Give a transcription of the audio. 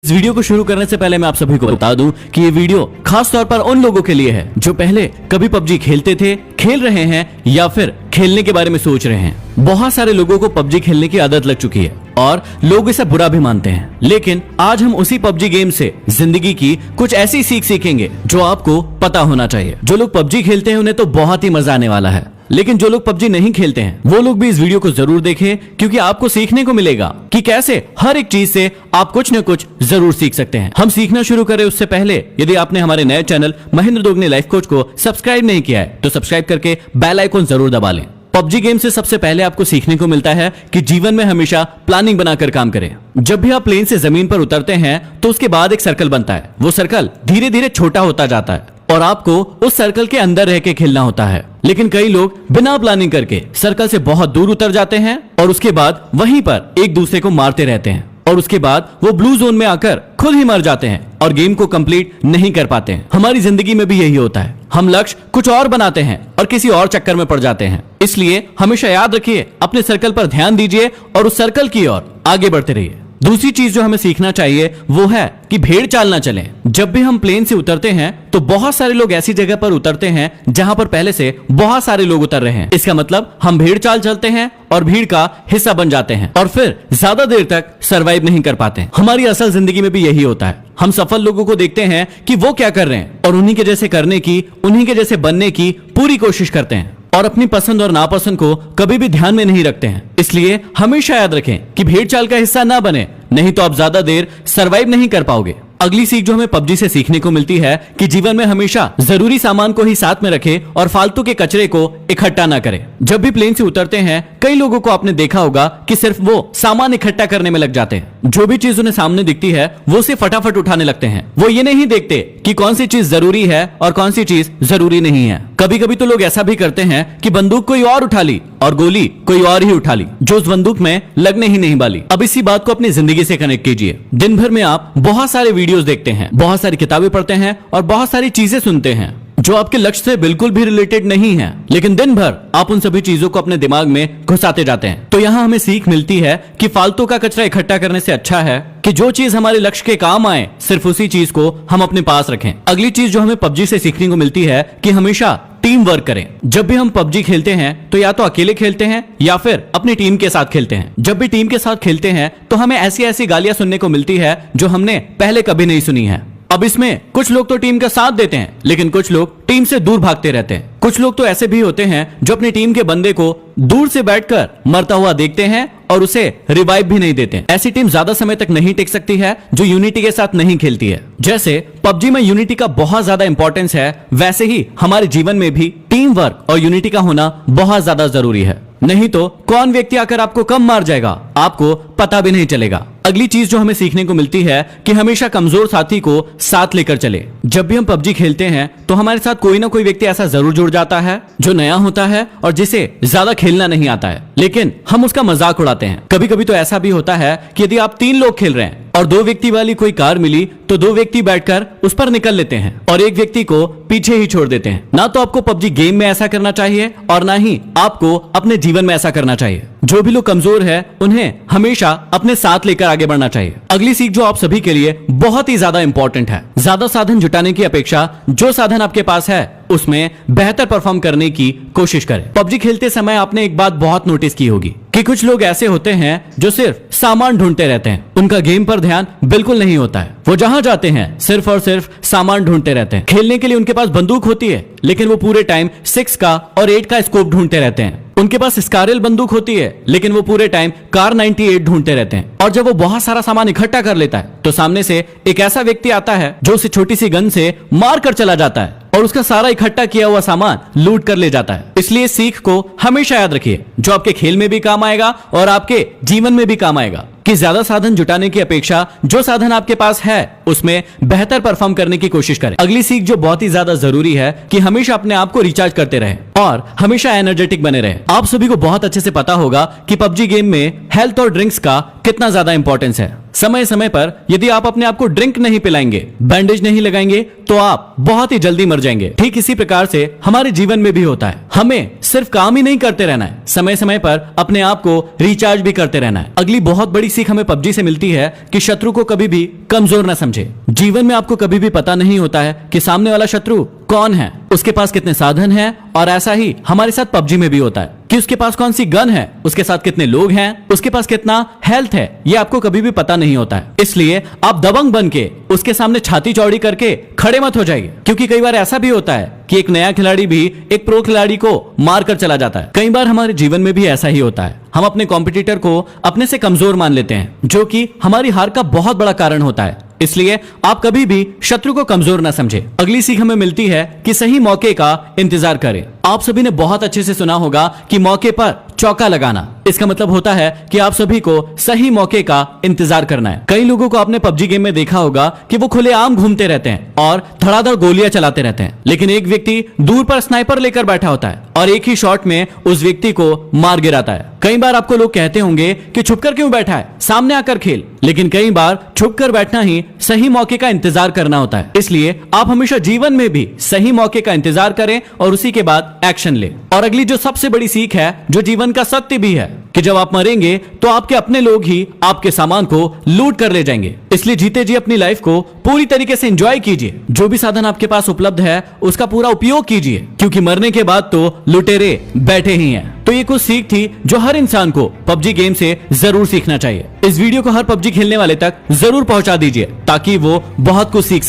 इस वीडियो को शुरू करने से पहले मैं आप सभी को बता दूं कि ये वीडियो खास तौर पर उन लोगों के लिए है जो पहले कभी पबजी खेलते थे, खेल रहे हैं या फिर खेलने के बारे में सोच रहे हैं। बहुत सारे लोगों को पबजी खेलने की आदत लग चुकी है और लोग इसे बुरा भी मानते हैं, लेकिन आज हम उसी पबजी गेम से जिंदगी की कुछ ऐसी सीख सीखेंगे जो आपको पता होना चाहिए। जो लोग पबजी खेलते हैं उन्हें तो बहुत ही मजा आने वाला है, लेकिन जो लोग पबजी नहीं खेलते हैं वो लोग भी इस वीडियो को जरूर देखें, क्योंकि आपको सीखने को मिलेगा कि कैसे हर एक चीज से आप कुछ न कुछ जरूर सीख सकते हैं। हम सीखना शुरू करें उससे पहले यदि आपने हमारे नए channel Mahendra Dogne life coach को सब्सक्राइब नहीं किया है तो सब्सक्राइब करके बेल आइकन जरूर दबा लें। पबजी गेम से सबसे पहले आपको सीखने को मिलता है कि जीवन में हमेशा प्लानिंग बनाकर काम करें। जब भी आप प्लेन से जमीन पर उतरते हैं तो उसके बाद एक सर्कल बनता है। वो सर्कल धीरे धीरे छोटा होता जाता है और आपको उस सर्कल के अंदर रह के खेलना होता है, लेकिन कई लोग बिना प्लानिंग करके सर्कल से बहुत दूर उतर जाते हैं और उसके बाद वहीं पर एक दूसरे को मारते रहते हैं और उसके बाद वो ब्लू जोन में आकर खुद ही मर जाते हैं और गेम को कंप्लीट नहीं कर पाते हैं। हमारी जिंदगी में भी यही होता है, हम लक्ष्य कुछ और बनाते हैं और किसी और चक्कर में पड़ जाते हैं। इसलिए हमेशा याद रखिए, अपने सर्कल पर ध्यान दीजिए और उस सर्कल की ओर आगे बढ़ते रहिए। दूसरी चीज जो हमें सीखना चाहिए वो है कि भेड़ चाल ना चलें। जब भी हम प्लेन से उतरते हैं तो बहुत सारे लोग ऐसी जगह पर उतरते हैं जहां पर पहले से बहुत सारे लोग उतर रहे हैं। इसका मतलब हम भेड़ चाल चलते हैं और भीड़ का हिस्सा बन जाते हैं और फिर ज्यादा देर तक सरवाइव नहीं कर पाते। हमारी असल जिंदगी में भी यही होता है। हम सफल लोगों को देखते हैं कि वो क्या कर रहे हैं और उन्हीं के जैसे करने की, उन्हीं के जैसे बनने की पूरी कोशिश करते हैं और अपनी पसंद और नापसंद को कभी भी ध्यान में नहीं रखते हैं। इसलिए हमेशा याद रखें कि भेड़ चाल का हिस्सा ना बने, नहीं तो आप ज्यादा देर सरवाइव नहीं कर पाओगे। अगली सीख जो हमें पबजी से सीखने को मिलती है कि जीवन में हमेशा जरूरी सामान को ही साथ में रखें और फालतू के कचरे को इकट्ठा ना करें। जब भी प्लेन से उतरते हैं कई लोगों को आपने देखा होगा कि सिर्फ वो सामान इकट्ठा करने में लग जाते हैं। जो भी चीज उन्हें सामने दिखती है वो उसे फटाफट उठाने लगते हैं। वो ये नहीं देखते कि कौन सी चीज जरूरी है और कौन सी चीज जरूरी नहीं है। कभी कभी तो लोग ऐसा भी करते हैं कि बंदूक कोई और उठा ली और गोली कोई और ही उठा ली जो उस बंदूक में लगने ही नहीं वाली। अब इसी बात को अपनी जिंदगी से कनेक्ट कीजिए। दिन भर में आप बहुत सारे वीडियोस देखते हैं, बहुत सारी किताबें पढ़ते हैं और बहुत सारी चीजें सुनते हैं जो आपके लक्ष्य से बिल्कुल भी रिलेटेड नहीं है, लेकिन दिन भर आप उन सभी चीजों को अपने दिमाग में घुसाते जाते हैं। तो यहाँ हमें सीख मिलती है कि फालतू का कचरा इकट्ठा करने से अच्छा है कि जो चीज हमारे लक्ष्य के काम आए सिर्फ उसी चीज को हम अपने पास रखें। अगली चीज जो हमें पबजी से सीखने को मिलती है कि हमेशा टीम वर्क करें। जब भी हम पबजी खेलते हैं तो या तो अकेले खेलते हैं या फिर अपनी टीम के साथ खेलते हैं। जब भी टीम के साथ खेलते हैं तो हमें ऐसी ऐसी गालियां सुनने को मिलती है जो हमने पहले कभी नहीं सुनी है। अब इसमें कुछ लोग तो टीम का साथ देते हैं, लेकिन कुछ लोग टीम से दूर भागते रहते हैं। कुछ लोग तो ऐसे भी होते हैं जो अपनी टीम के बंदे को दूर से बैठकर मरता हुआ देखते हैं और उसे रिवाइव भी नहीं देते। ऐसी टीम ज्यादा समय तक नहीं टिक सकती है जो यूनिटी के साथ नहीं खेलती है। जैसे पबजी में यूनिटी का बहुत ज्यादा इंपॉर्टेंस है, वैसे ही हमारे जीवन में भी टीम वर्क और यूनिटी का होना बहुत ज्यादा जरूरी है। नहीं तो कौन व्यक्ति आकर आपको कम मार जाएगा आपको पता भी नहीं चलेगा। अगली चीज जो हमें सीखने को मिलती है कि हमेशा कमजोर साथी को साथ लेकर चले। जब भी हम पबजी खेलते हैं तो हमारे साथ कोई ना कोई व्यक्ति ऐसा जरूर जुड़ जाता है जो नया होता है और जिसे ज्यादा खेलना नहीं आता है, लेकिन हम उसका मजाक उड़ाते हैं। कभी कभी तो ऐसा भी होता है कि यदि आप 3 लोग खेल रहे हैं और 2 व्यक्ति वाली कोई कार मिली तो 2 व्यक्ति बैठकर उस पर निकल लेते हैं और एक व्यक्ति को पीछे ही छोड़ देते हैं। ना तो आपको पबजी गेम में ऐसा करना चाहिए और ना ही आपको अपने जीवन में ऐसा करना चाहिए। जो भी लोग कमजोर है उन्हें हमेशा अपने साथ लेकर आगे बढ़ना चाहिए। अगली सीख जो आप सभी के लिए बहुत ही ज्यादा इंपॉर्टेंट है, ज्यादा साधन जुटाने की अपेक्षा जो साधन आपके पास है उसमें बेहतर परफॉर्म करने की कोशिश करें। पबजी खेलते समय आपने एक बात बहुत नोटिस की होगी कि कुछ लोग ऐसे होते हैं जो सिर्फ सामान ढूंढते रहते हैं। उनका गेम पर ध्यान बिल्कुल नहीं होता है। वो जहां जाते हैं सिर्फ और सिर्फ सामान ढूंढते रहते हैं। खेलने के लिए उनके पास बंदूक होती है, लेकिन वो पूरे टाइम 6 का और 8 का स्कोप ढूंढते रहते हैं। उनके पास स्कारल बंदूक होती है, लेकिन वो पूरे टाइम कार 98 ढूंढते रहते हैं। और जब वो बहुत सारा सामान इकट्ठा कर लेता है तो सामने से एक ऐसा व्यक्ति आता है जो उसे छोटी सी गन से मार कर चला जाता है और उसका सारा इकट्ठा किया हुआ सामान लूट कर ले जाता है। इसलिए सीख को हमेशा याद रखिए जो आपके खेल में भी काम आएगा और आपके जीवन में भी काम आएगा कि ज्यादा साधन जुटाने की अपेक्षा जो साधन आपके पास है उसमें बेहतर परफॉर्म करने की कोशिश करें। अगली सीख जो बहुत ही ज्यादा जरूरी है कि हमेशा अपने आप को रिचार्ज करते रहें और हमेशा एनर्जेटिक बने रहें। आप सभी को बहुत अच्छे से पता होगा कि पबजी गेम में हेल्थ और ड्रिंक्स का कितना ज्यादा इंपॉर्टेंस है। समय समय पर यदि आप अपने आप को ड्रिंक नहीं पिलाएंगे, बैंडेज नहीं लगाएंगे तो आप बहुत ही जल्दी मर जाएंगे। ठीक इसी प्रकार से हमारे जीवन में भी होता है। हमें सिर्फ काम ही नहीं करते रहना है, समय समय पर अपने आप को रिचार्ज भी करते रहना है। अगली बहुत बड़ी सीख हमें पबजी से मिलती है कि शत्रु को कभी भी कमजोर न समझे। जीवन में आपको कभी भी पता नहीं होता है कि सामने वाला शत्रु कौन है, उसके पास कितने साधन हैं, और ऐसा ही हमारे साथ पबजी में भी होता है कि उसके पास कौन सी गन है, उसके साथ कितने लोग हैं, उसके पास कितना हेल्थ है, ये आपको कभी भी पता नहीं होता है। इसलिए आप दबंग बन के उसके सामने छाती चौड़ी करके खड़े मत हो जाइए, क्योंकि कई बार ऐसा भी होता है कि एक नया खिलाड़ी भी एक प्रो खिलाड़ी को मार कर चला जाता है। कई बार हमारे जीवन में भी ऐसा ही होता है, हम अपने कॉम्पिटिटर को अपने से कमजोर मान लेते हैं, जो कि हमारी हार का बहुत बड़ा कारण होता है। इसलिए आप कभी भी शत्रु को कमजोर ना समझे। अगली सीख हमें मिलती है कि सही मौके का इंतजार करें। आप सभी ने बहुत अच्छे से सुना होगा कि मौके पर चौका लगाना, इसका मतलब होता है कि आप सभी को सही मौके का इंतजार करना है। कई लोगों को आपने पबजी गेम में देखा होगा कि वो खुलेआम घूमते रहते हैं और धड़ाधड़ गोलियां चलाते रहते हैं, लेकिन एक व्यक्ति दूर पर स्नाइपर लेकर बैठा होता है और एक ही शॉट में उस व्यक्ति को मार गिराता है। कई बार आपको लोग कहते होंगे कि छुपकर क्यों बैठा है, सामने आकर खेल, लेकिन कई बार छुपकर बैठना ही सही मौके का इंतजार करना होता है। इसलिए आप हमेशा जीवन में भी सही मौके का इंतजार करें और उसी के बाद एक्शन लें। और अगली जो सबसे बड़ी सीख है, जो जीवन का सत्य भी है, कि जब आप मरेंगे तो आपके अपने लोग ही आपके सामान को लूट कर ले जाएंगे। इसलिए जीते जी अपनी लाइफ को पूरी तरीके से एंजॉय कीजिए। जो भी साधन आपके पास उपलब्ध है उसका पूरा उपयोग कीजिए, क्योंकि मरने के बाद तो लुटेरे बैठे ही हैं। तो ये कुछ सीख थी जो हर इंसान को पबजी गेम से जरूर सीखना चाहिए। इस वीडियो को हर पबजी खेलने वाले तक जरूर पहुंचा दीजिए ताकि वो बहुत कुछ सीख